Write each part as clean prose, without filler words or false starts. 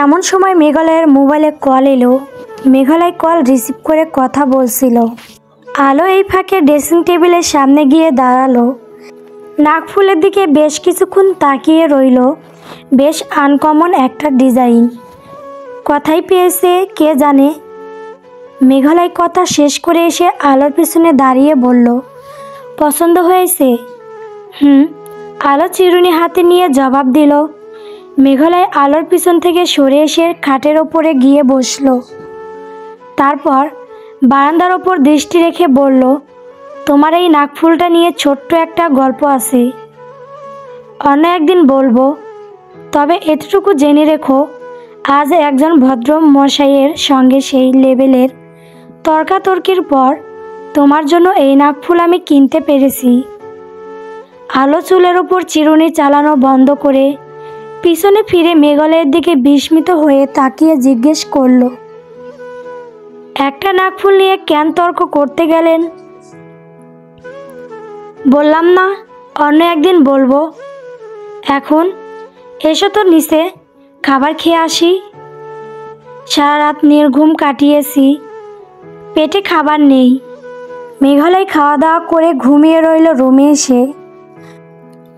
এমন সময় মেঘালয়ের মোবাইলে কল এলো। মেঘালয় কল রিসিভ করে কথা বলছিল। আলো এই ফাঁকে ড্রেসিং টেবিলের সামনে গিয়ে দাঁড়ালো। নাকফুলের দিকে বেশ কিছুক্ষণ তাকিয়ে রইল। বেশ আনকমন একটা ডিজাইন। কথাই পেয়েছে কে জানে। মেঘালয় কথা শেষ করে এসে আলোর পিছনে দাঁড়িয়ে বলল, পছন্দ হয়েছে? আলো চিরুনি হাতে নিয়ে জবাব দিল। মেঘালয় আলোর পিছন থেকে সরে এসে খাটের ওপরে গিয়ে বসল। তারপর বারান্দার ওপর দৃষ্টি রেখে বলল, তোমার এই নাকফুলটা নিয়ে ছোট্ট একটা গল্প আছে, অন্য একদিন বলবো। তবে এতটুকু জেনে রেখো, আজ একজন ভদ্র মশাইয়ের সঙ্গে সেই লেভেলের তর্কাতর্কির পর তোমার জন্য এই নাকফুল আমি কিনতে পেরেছি। আলো চুলের ওপর চিরুনি চালানো বন্ধ করে পিছনে ফিরে মেঘালয়ের দিকে বিস্মিত হয়ে তাকিয়ে জিজ্ঞেস করল, একটা নাকফুল নিয়ে কেন তর্ক করতে গেলেন? বললাম না অন্য একদিন বলবো। এখন এসো তো নিচে, খাবার খেয়ে আসি। সারা রাত নির্ঘুম কাটিয়েছি, পেটে খাবার নেই। মেঘালয় খাওয়া দাওয়া করে ঘুমিয়ে রইল রুমে এসে।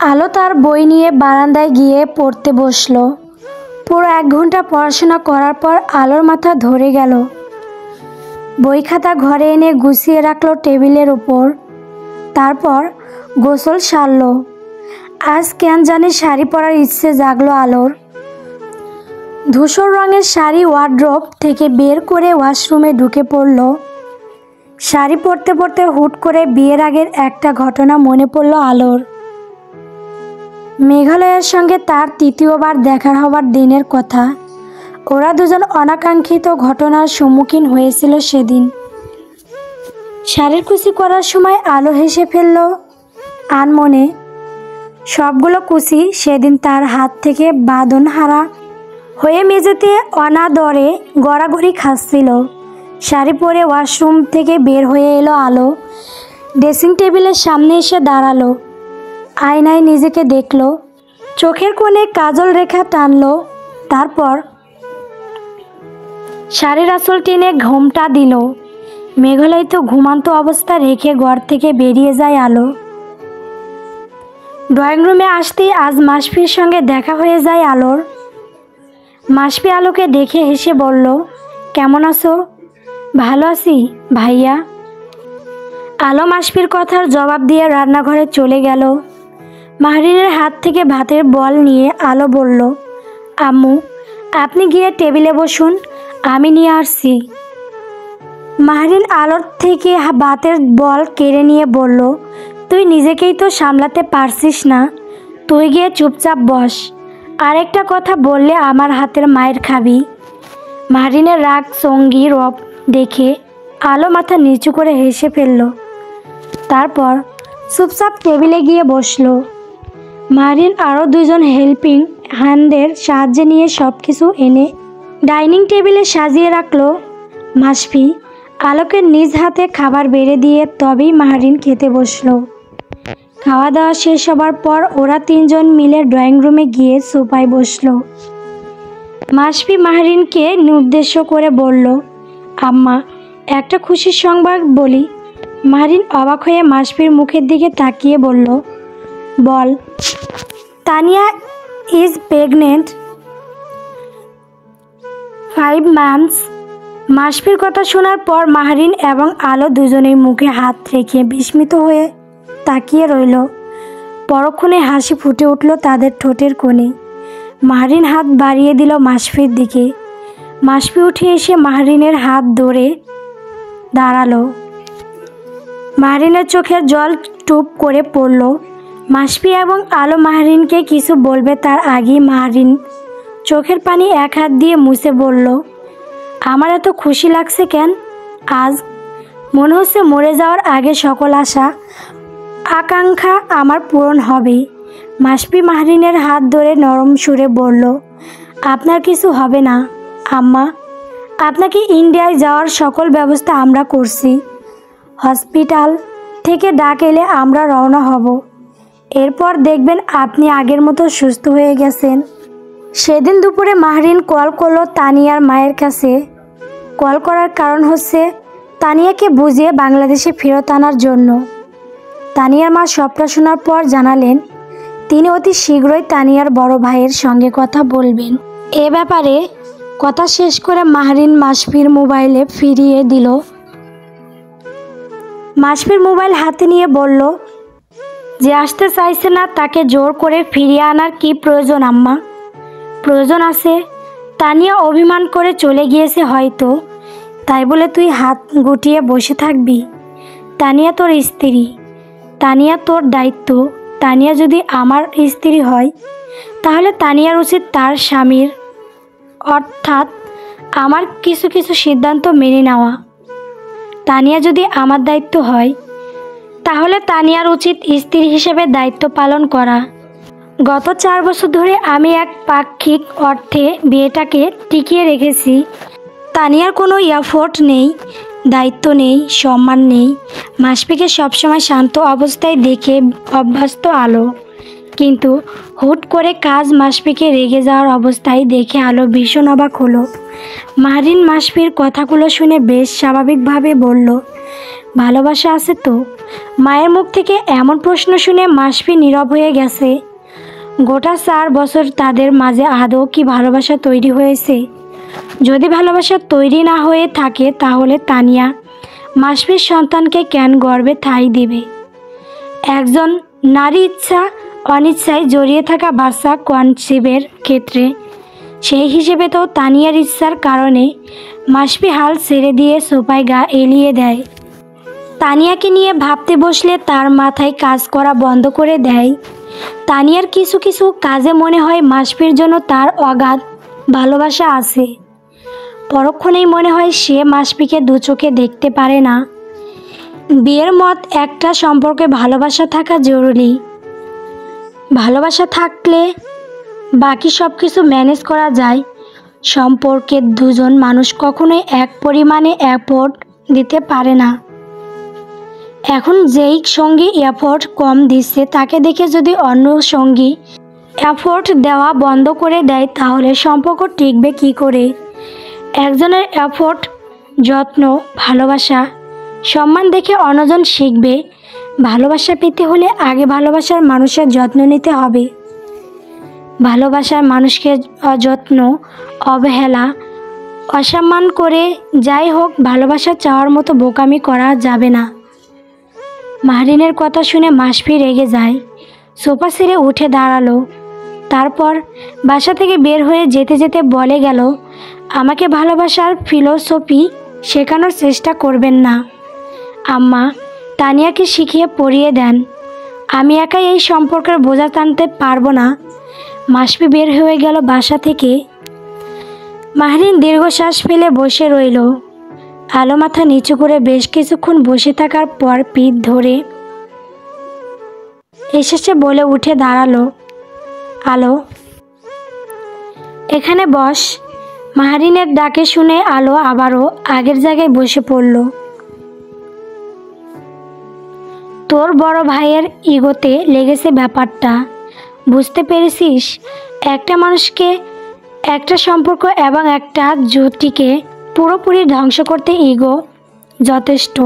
আলো তার বই নিয়ে বারান্দায় গিয়ে পড়তে বসলো। পুরো 1 ঘন্টা পড়াশোনা করার পর আলোর মাথা ধরে গেল। বই খাতা ঘরে এনে গুছিয়ে রাখলো টেবিলের উপর। তারপর গোসল সারল। আজ কেন জানি শাড়ি পরার ইচ্ছে জাগলো আলোর। ধূসর রঙের শাড়ি ওয়ার্ড্রোব থেকে বের করে ওয়াশরুমে ঢুকে পড়ল। শাড়ি পরতে পরতে হুট করে বিয়ের আগের একটা ঘটনা মনে পড়ল আলোর। মেঘালয়ের সঙ্গে তার 3য়বার দেখা হবার দিনের কথা। ওরা দুজন অনাকাঙ্ক্ষিত ঘটনার সম্মুখীন হয়েছিল সেদিন। শাড়ির কুচি করার সময় আলো হেসে ফেলল আনমনে। সবগুলো কুচি সেদিন তার হাত থেকে বাঁধনহারা হয়ে মেঝেতে অনাদরে গড়াগড়ি খাচ্ছিল। শাড়ি পরে ওয়াশরুম থেকে বের হয়ে এলো আলো। ড্রেসিং টেবিলের সামনে এসে দাঁড়ালো। আয়নায় নিজেকে দেখলো। চোখের কোণে কাজল রেখা টানলো। তারপর শাড়ির আঁচল টেনে ঘোমটা দিল। মেঘালয় তো ঘুমান্ত অবস্থা রেখে ঘর থেকে বেরিয়ে যায় আলো। ড্রয়িং রুমে আসতেই আজ মাসফির সঙ্গে দেখা হয়ে যায় আলোর। মাসফি আলোকে দেখে হেসে বলল, কেমন আছো? ভালো আছি ভাইয়া। আলো মাসফির কথার জবাব দিয়ে রান্নাঘরে চলে গেল। মাহরিনের হাত থেকে ভাতের বল নিয়ে আলো বলল, আম্মু আপনি গিয়ে টেবিলে বসুন, আমি নিয়ে আসছি। মাহরিন আলোর থেকে ভাতের বল কেড়ে নিয়ে বলল, তুই নিজেকেই তো সামলাতে পারছিস না, তুই গিয়ে চুপচাপ বস। আরেকটা কথা বললে আমার হাতের মায়ের খাবি। মাহরিনের রাগ সঙ্গী রব দেখে আলো মাথা নিচু করে হেসে ফেলল। তারপর চুপচাপ টেবিলে গিয়ে বসলো। মাহরিন আরও 2জন হেল্পিং হ্যান্ডের সাহায্যে নিয়ে সব কিছু এনে ডাইনিং টেবিলে সাজিয়ে রাখলো। মাসফি আলোকে নিজ হাতে খাবার বেড়ে দিয়ে তবেই মাহরিন খেতে বসলো। খাওয়া দাওয়া শেষ হবার পর ওরা 3জন মিলে ড্রয়িং রুমে গিয়ে সোফায় বসলো। মাসফি মাহরিনকে নির্দেশ করে বলল, আম্মা একটা খুশির সংবাদ বলি। মাহরিন অবাক হয়ে মাসফির মুখের দিকে তাকিয়ে বলল, বল। Tania is pregnant 5 months। মাসফির কথা শোনার পর মাহরিন এবং আলো দুজনেই মুখে হাত রেখে বিস্মিত হয়ে তাকিয়ে রইল। পরক্ষণে হাসি ফুটে উঠল তাদের ঠোঁটের কোণে। মাহরিন হাত বাড়িয়ে দিল মাসফির দিকে। মাসফি উঠে এসে মাহরিনের হাত ধরে দাঁড়ালো। মাহরিনের চোখের জল টুপ করে পড়ল। মাসফি এবং আলো মাহরিনকে কিছু বলবে তার আগেই মাহরিন চোখের পানি এক হাত দিয়ে মুছে বলল, আমার এত খুশি লাগছে কেন? আজ মনে হচ্ছে মরে যাওয়ার আগে সকল আশা আকাঙ্ক্ষা আমার পূরণ হবে। মাসফি মাহরিনের হাত ধরে নরম সুরে বলল, আপনার কিছু হবে না আম্মা। আপনাকে ইন্ডিয়ায় যাওয়ার সকল ব্যবস্থা আমরা করছি। হসপিটাল থেকে ডাক এলে আমরা রওনা হব। এরপর দেখবেন আপনি আগের মতো সুস্থ হয়ে গেছেন। সেদিন দুপুরে মাহরিন কল করলো তানিয়ার মায়ের কাছে। কল করার কারণ হচ্ছে তানিয়াকে বুঝিয়ে বাংলাদেশে ফেরত আনার জন্য। তানিয়ার মা সবটা শোনার পর জানালেন তিনি অতি শীঘ্রই তানিয়ার বড় ভাইয়ের সঙ্গে কথা বলবেন। এ ব্যাপারে কথা শেষ করে মাহরিন মাসফির মোবাইলে ফিরিয়ে দিল। মাসফির মোবাইল হাতে নিয়ে বলল, যে আসতে চাইছে না তাকে জোর করে ফিরিয়ে আনার কি প্রয়োজন আম্মা? প্রয়োজন আছে। তানিয়া অভিমান করে চলে গিয়েছে হয়তো, তাই বলে তুই হাত গুটিয়ে বসে থাকবি? তানিয়া তোর স্ত্রী, তানিয়া তোর দায়িত্ব। তানিয়া যদি আমার স্ত্রী হয় তাহলে তানিয়ার উচিত তার স্বামীর অর্থাৎ আমার কিছু কিছু সিদ্ধান্ত মেনে নেওয়া। তানিয়া যদি আমার দায়িত্ব হয় তাহলে তানিয়ার উচিত স্ত্রী হিসেবে দায়িত্ব পালন করা। গত 4 বছর ধরে আমি এক পাক্ষিক অর্থে বিয়েটাকে টিকিয়ে রেখেছি। তানিয়ার কোনো এফোর্ট নেই, দায়িত্ব নেই, সম্মান নেই। মাসফিকে সবসময় শান্ত অবস্থায় দেখে অভ্যস্ত আলো, কিন্তু হুট করে কাজ মাসফিকে রেগে যাওয়ার অবস্থায় দেখে আলো ভীষণ অবাক হলো। মাহরিন মাসফির কথাগুলো শুনে বেশ স্বাভাবিকভাবে বলল, ভালোবাসা আছে তো? মায়ের মুখ থেকে এমন প্রশ্ন শুনে মাসফি নীরব হয়ে গেছে। গোটা 4 বছর তাদের মাঝে আদৌ কি ভালোবাসা তৈরি হয়েছে? যদি ভালোবাসা তৈরি না হয়ে থাকে তাহলে তানিয়া মাসফির সন্তানকে কেন গর্ভে ঠাঁই দেবে? একজন নারী ইচ্ছা অনিচ্ছায় জড়িয়ে থাকা বাচ্চা কনসিভের ক্ষেত্রে সেই হিসেবে তো তানিয়ার ইচ্ছার কারণে মাসফি হাল ছেড়ে দিয়ে সোফায় গা এলিয়ে দেয়। তানিয়াকে নিয়ে ভাবতে বসলে তার মাথায় কাজ করা বন্ধ করে দেয়। তানিয়ার কিছু কিছু কাজে মনে হয় মাসফির জন্য তার অগাধ ভালোবাসা আছে। পরক্ষণেই মনে হয় সে মাসফিকে দু চোখে দেখতে পারে না। বিয়ের মত একটা সম্পর্কে ভালোবাসা থাকা জরুরি। ভালোবাসা থাকলে বাকি সব কিছু ম্যানেজ করা যায়। সম্পর্কে দুজন মানুষ কখনোই এক পরিমাণে এফোর্ট দিতে পারে না। এখন যেই সঙ্গী এফোর্ট কম দিচ্ছে তাকে দেখে যদি অন্য সঙ্গী এফোর্ট দেওয়া বন্ধ করে দেয় তাহলে সম্পর্ক টিকবে কী করে? একজনের এফোর্ট, যত্ন, ভালোবাসা, সম্মান দেখে অন্যজন শিখবে। ভালোবাসা পেতে হলে আগে ভালোবাসার মানুষের যত্ন নিতে হবে। ভালোবাসার মানুষকে অযত্ন, অবহেলা, অসম্মান করে যাই হোক ভালোবাসা চাওয়ার মতো বোকামি করা যাবে না। মাহরিনের কথা শুনে মাসফি রেগে যায়। সোফা ছেড়ে উঠে দাঁড়ালো। তারপর বাসা থেকে বের হয়ে যেতে যেতে বলে গেল, আমাকে ভালোবাসার ফিলোসফি শেখানোর চেষ্টা করবেন না আম্মা, তানিয়াকে শিখিয়ে পড়িয়ে দেন। আমি একাই এই সম্পর্কের বোঝা টানতে পারবো না। মাসফি বের হয়ে গেল বাসা থেকে। মাহরিন দীর্ঘশ্বাস ফেলে বসে রইল। আলো মাথা নিচু করে বেশ কিছুক্ষণ বসে থাকার পর পিঠ ধরে এসেছে বলে উঠে দাঁড়ালো, আলো এখানে বস। মাহরিনের ডাকে শুনে আলো আবারও আগের জায়গায় বসে পড়ল। তোর বড় ভাইয়ের ইগোতে লেগেছে ব্যাপারটা, বুঝতে পেরেছিস? একটা মানুষকে, একটা সম্পর্ক এবং একটা জুটিকে পুরোপুরি ধ্বংস করতে ইগো যথেষ্ট।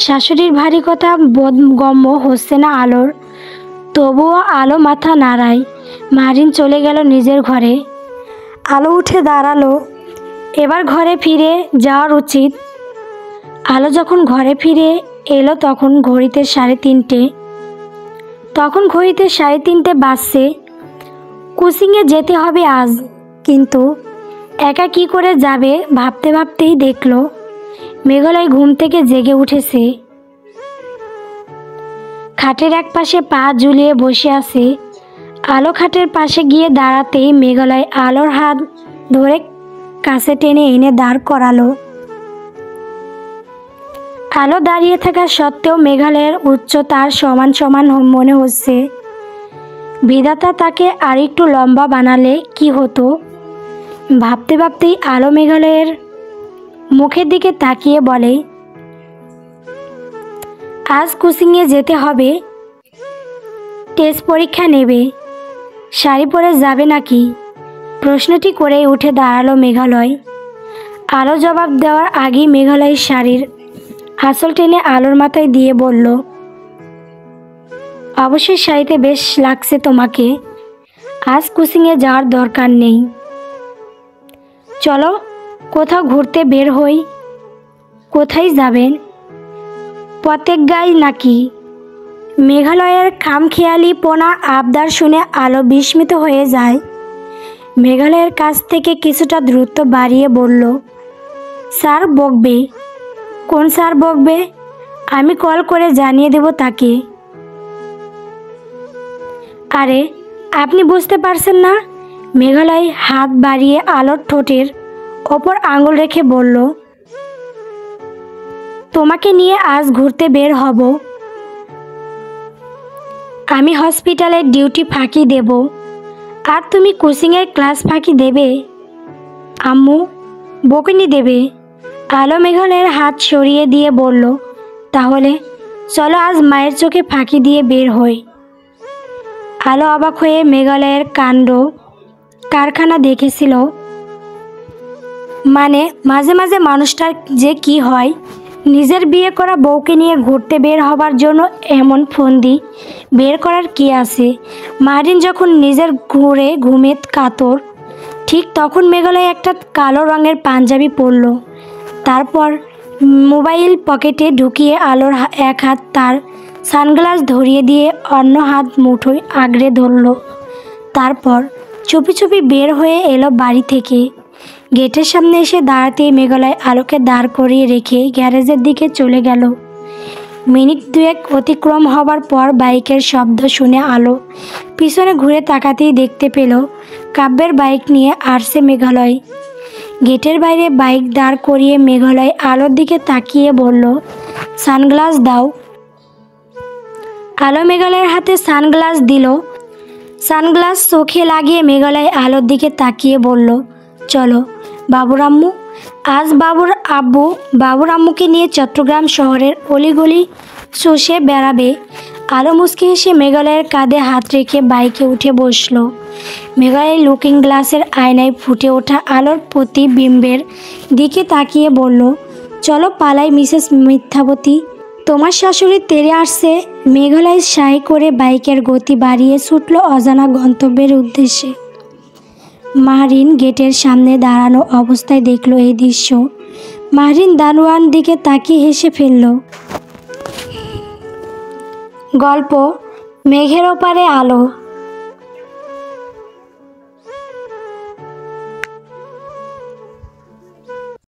শাশুড়ির ভারী কথা বোধগম্য হচ্ছে না আলোর, তবুও আলো মাথা নাড়ায়। মাহরিন চলে গেল নিজের ঘরে। আলো উঠে দাঁড়ালো। এবার ঘরে ফিরে যাওয়ার উচিত। আলো যখন ঘরে ফিরে এলো তখন ঘড়িতে 3:30। তখন ঘড়িতে 3:30 বাজছে। কোচিংয়ে যেতে হবে আজ, কিন্তু একা কি করে যাবে ভাবতে ভাবতেই দেখলো মেঘালয় ঘুম থেকে জেগে উঠেছে। খাটের এক পাশে পা ঝুলিয়ে বসে আছে। আলো খাটের পাশে গিয়ে দাঁড়াতেই মেঘালয় আলোর হাত ধরে কাছে টেনে এনে দাঁড় করালো। আলো দাঁড়িয়ে থাকা সত্ত্বেও মেঘালয়ের উচ্চতার সমান সমান মনে হচ্ছে। বিধাতা তাকে আরেকটু লম্বা বানালে কি হতো ভাবতে ভাবতেই আলো মেঘালয়ের মুখের দিকে তাকিয়ে বলে, আজ কোচিংয়ে যেতে হবে, টেস্ট পরীক্ষা নেবে। শাড়ি পরে যাবে নাকি? প্রশ্নটি করেই উঠে দাঁড়ালো মেঘালয়। আলো জবাব দেওয়ার আগেই মেঘালয়ের শাড়ির আঁচল টেনে আলোর মাথায় দিয়ে বলল, অবশ্যই শাড়িতে বেশ লাগছে তোমাকে। আজ কোচিংয়ে যাওয়ার দরকার নেই, চলো কোথাও ঘুরতে বের হই। কোথায় যাবেন? পতেঙ্গায় নাকি? মেঘালয়ের খামখেয়ালি পোনা আবদার শুনে আলো বিস্মিত হয়ে যায়। মেঘালয়ের কাছ থেকে কিছুটা দূরত্ব বাড়িয়ে বলল, স্যার বকবে। কোন স্যার বকবে? আমি কল করে জানিয়ে দেব তাকে। আরে আপনি বুঝতে পারছেন না? মেঘালয় হাত বাড়িয়ে আলোর ঠোঁটের ওপর আঙুল রেখে বলল, তোমাকে নিয়ে আজ ঘুরতে বের হব। আমি হসপিটালের ডিউটি ফাঁকি দেব, আর তুমি কোচিংয়ের ক্লাস ফাঁকি দেবে। আম্মু বকুনি দেবে। আলো মেঘালয়ের হাত সরিয়ে দিয়ে বলল, তাহলে চলো আজ মায়ের চোখে ফাঁকি দিয়ে বের হই। আলো অবাক হয়ে মেঘালয়ের কাণ্ড কারখানা দেখেছিল। মানে মাঝে মাঝে মানুষটার যে কি হয়, নিজের বিয়ে করা বউকে নিয়ে ঘুরতে বের হবার জন্য এমন ফন্দি বের করার কি আছে? মারিন যখন নিজের ঘুমে কাতর, ঠিক তখন মেঘালয় একটা কালো রঙের পাঞ্জাবি পরল। তারপর মোবাইল পকেটে ঢুকিয়ে আলোর এক হাত তার সানগ্লাস ধরিয়ে দিয়ে অন্য হাত মুঠোয় আগড়ে ধরল। তারপর চুপি চুপি বের হয়ে এলো বাড়ি থেকে। গেটের সামনে এসে দাঁড়াতেই মেঘালয় আলোকে দাঁড় করিয়ে রেখে গ্যারেজের দিকে চলে গেল। মিনিট দুয়েক অতিক্রম হবার পর বাইকের শব্দ শুনে আলো পিছনে ঘুরে তাকাতেই দেখতে পেল কাব্যের বাইক নিয়ে আসছে মেঘালয়। গেটের বাইরে বাইক দাঁড় করিয়ে মেঘালয় আলোর দিকে তাকিয়ে বলল, সানগ্লাস দাও। আলো মেঘালয়ের হাতে সানগ্লাস দিল। সানগ্লাস চোখে লাগিয়ে মেঘালয় আলোর দিকে তাকিয়ে বলল, চলো বাবুর আম্মু। আজ বাবুর আম্মুকে নিয়ে চট্টগ্রাম শহরের অলিগলি চষে বেড়াবে। আলো মুচকি হেসে মেঘালয়ের কাঁধে হাত রেখে বাইকে উঠে বসলো। মেঘালয় লুকিং গ্লাসের আয়নায় ফুটে ওঠা আলোর প্রতিবিম্বের দিকে তাকিয়ে বলল, চলো পালাই মিসেস মিথ্যাবতী, তোমার শাশুড়ি তেড়ে আসছে। মেঘালয় সাই করে বাইকের গতি বাড়িয়ে ছুটল অজানা গন্তব্যের উদ্দেশ্যে। মাহরিন গেটের সামনে দাঁড়ানো অবস্থায় দেখল এই দৃশ্য। মাহরিন দারোয়ান দিকে তাকিয়ে হেসে ফেলল। গল্প মেঘের ওপারে আলো।